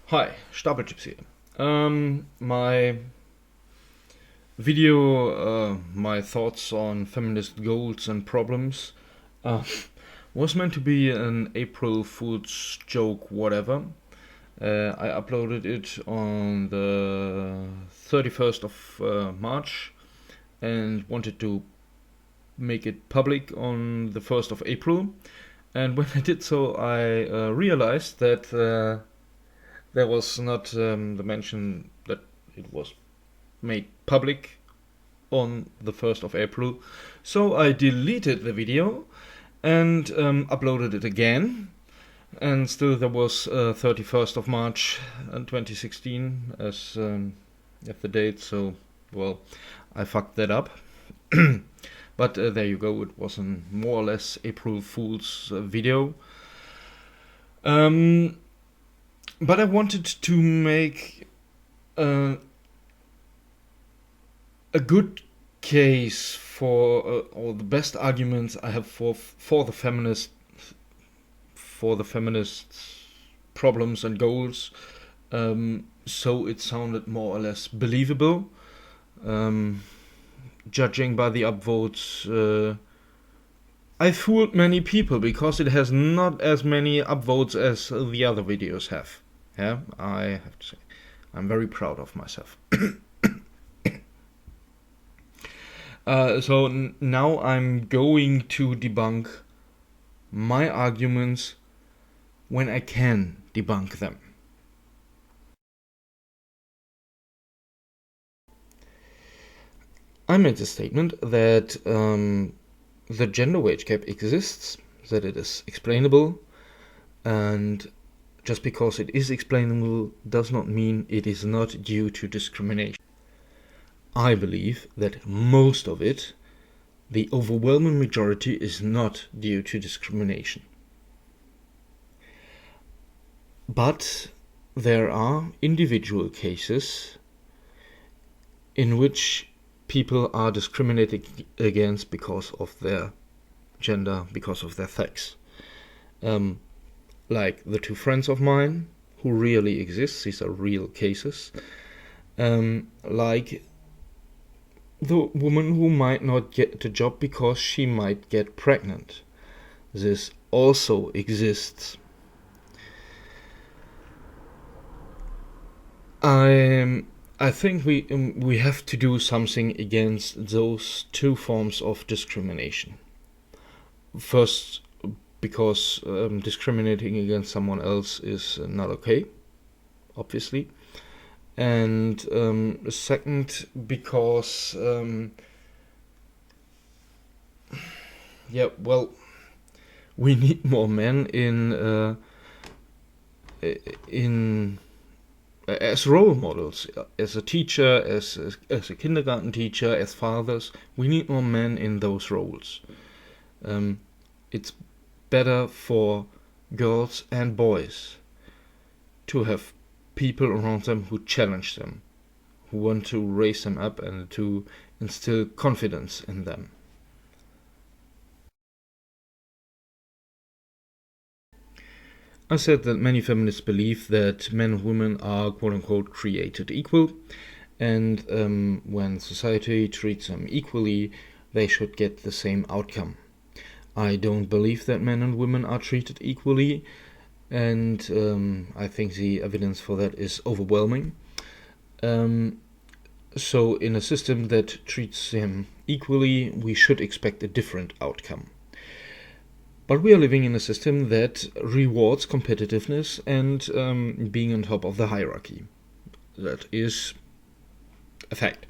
Hi, Stapel here. My video, my thoughts on feminist goals and problems, was meant to be an April Fool's joke, whatever. I uploaded it on the 31st of March and wanted to make it public on the 1st of April. And when I did so, I realized that there was not the mention that it was made public on the 1st of April. So I deleted the video and uploaded it again. And still there was 31st of March 2016 as the date. So, well, I fucked that up. But there you go. It was a more or less April Fool's video. But I wanted to make a good case for, or the best arguments I have for the feminist problems and goals. So it sounded more or less believable. Judging by the upvotes, I fooled many people because it has not as many upvotes as the other videos have. Yeah, I have to say, I'm very proud of myself. So now I'm going to debunk my arguments when I can debunk them. I made the statement that the gender wage gap exists, that it is explainable, and just because it is explainable does not mean it is not due to discrimination. I believe that most of it, the overwhelming majority, is not due to discrimination. But there are individual cases in which people are discriminated against because of their gender, because of their sex. Like the two friends of mine who really exist, these are real cases. Like the woman who might not get the job because she might get pregnant. This also exists. I think we have to do something against those two forms of discrimination. First, because discriminating against someone else is not okay, obviously. And second, because we need more men in as role models, as a teacher, as a kindergarten teacher, as fathers. We need more men in those roles. It's better for girls and boys to have people around them who challenge them, who want to raise them up and to instill confidence in them. I said that many feminists believe that men and women are quote-unquote created equal, and when society treats them equally, they should get the same outcome. I don't believe that men and women are treated equally, and I think the evidence for that is overwhelming. So in a system that treats them equally, we should expect a different outcome. But we are living in a system that rewards competitiveness and being on top of the hierarchy. That is a fact.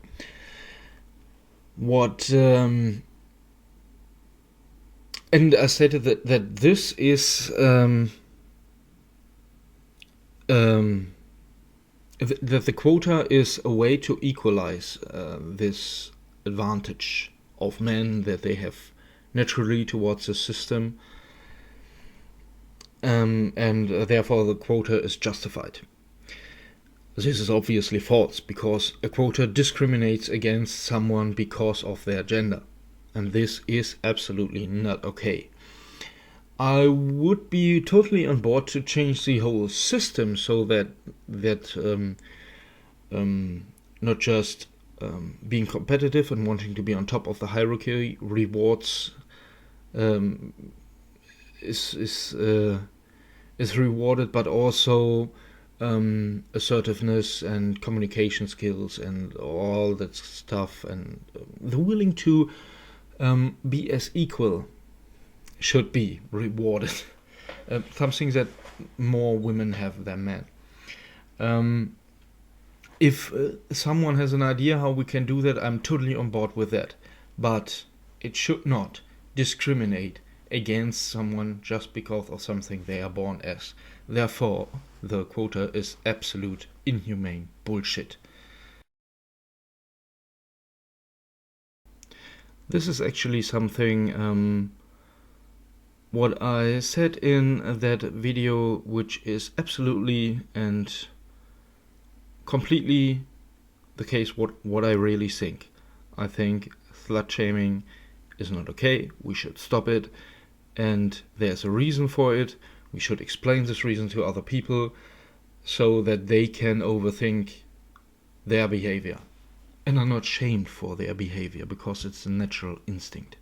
And I stated that this is that the quota is a way to equalize this advantage of men that they have naturally towards the system, and therefore the quota is justified. This is obviously false, because a quota discriminates against someone because of their gender, and this is absolutely not okay. I would be totally on board to change the whole system so that not just being competitive and wanting to be on top of the hierarchy rewards um, is rewarded, but also assertiveness and communication skills and all that stuff, and the willing to be as equal should be rewarded. Something that more women have than men. If someone has an idea how we can do that, I'm totally on board with that. But it should not discriminate against someone just because of something they are born as. Therefore, the quota is absolute inhumane bullshit. This is actually something what I said in that video, which is absolutely and completely the case what I really think. I think slut shaming is not okay. We should stop it, and there's a reason for it. We should explain this reason to other people so that they can overthink their behavior and are not shamed for their behavior because it's a natural instinct.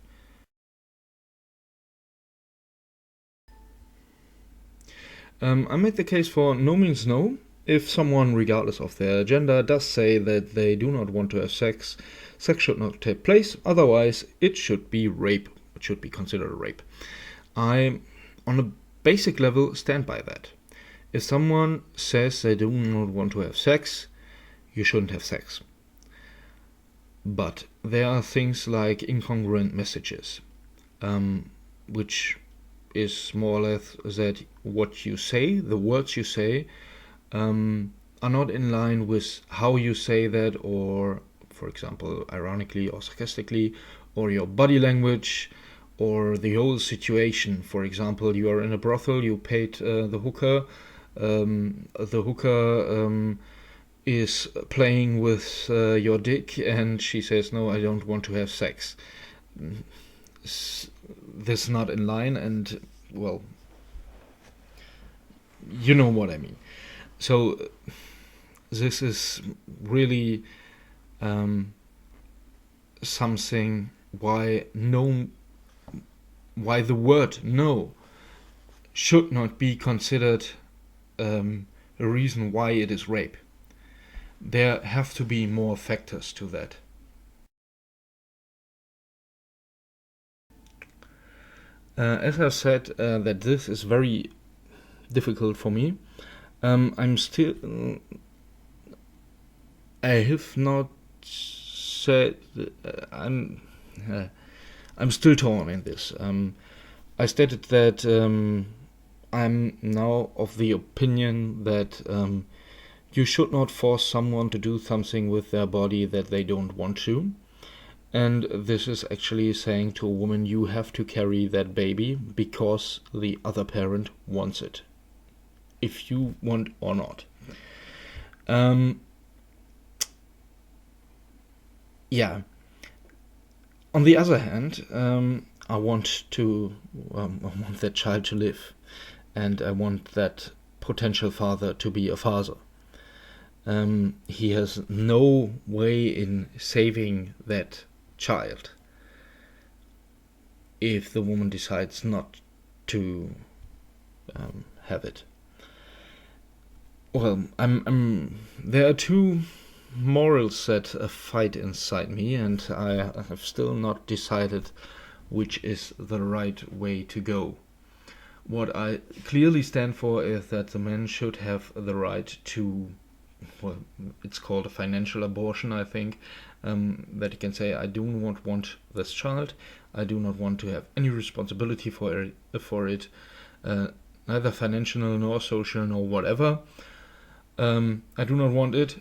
I made the case for no means no. If someone, regardless of their gender, does say that they do not want to have sex, sex should not take place, otherwise it should be rape. It should be considered rape. I, on a basic level, stand by that. If someone says they do not want to have sex, you shouldn't have sex. But there are things like incongruent messages, which is more or less that what you say, the words you say, are not in line with how you say that, or, for example, ironically or sarcastically, or your body language, or the whole situation. For example, you are in a brothel, you paid the hooker, the hooker is playing with your dick, and she says, "No, I don't want to have sex." This is not in line, and, well, you know what I mean. So this is really something why the word no should not be considered a reason why it is rape. There have to be more factors to that. As I said, that this is very difficult for me. I'm still. I have not said. I'm still torn in this. I stated that I'm now of the opinion that you should not force someone to do something with their body that they don't want to. And this is actually saying to a woman, you have to carry that baby because the other parent wants it, if you want or not. Yeah. On the other hand, I want that child to live, and I want that potential father to be a father. He has no way in saving that child if the woman decides not to have it. Well, there are two morals that fight inside me, and I have still not decided which is the right way to go. What I clearly stand for is that the man should have the right to, well, it's called a financial abortion, I think, that he can say, I do not want this child, I do not want to have any responsibility for it, neither financial nor social nor whatever. I do not want it.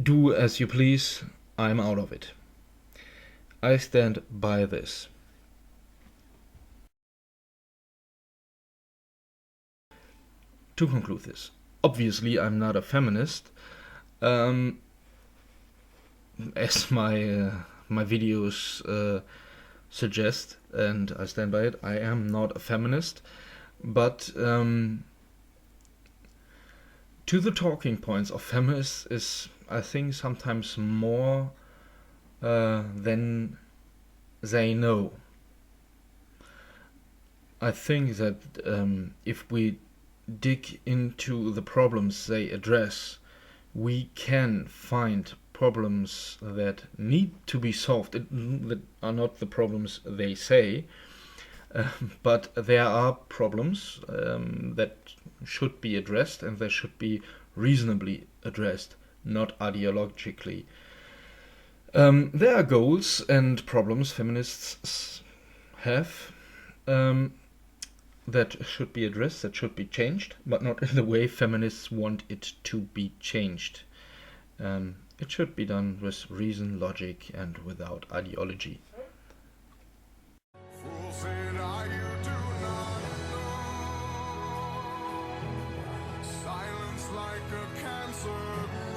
Do as you please, I'm out of it. I stand by this. To conclude this, obviously I'm not a feminist, as my videos suggest, and I stand by it. I am not a feminist, but to the talking points of feminists is, I think, sometimes more than they know. I think that if we dig into the problems they address, we can find problems that need to be solved, that are not the problems they say, but there are problems that should be addressed, and they should be reasonably addressed, not ideologically. There are goals and problems feminists have that should be addressed, that should be changed, but not in the way feminists want it to be changed. It should be done with reason, logic, and without ideology. Fools and I, you do not know. Silence like a cancer.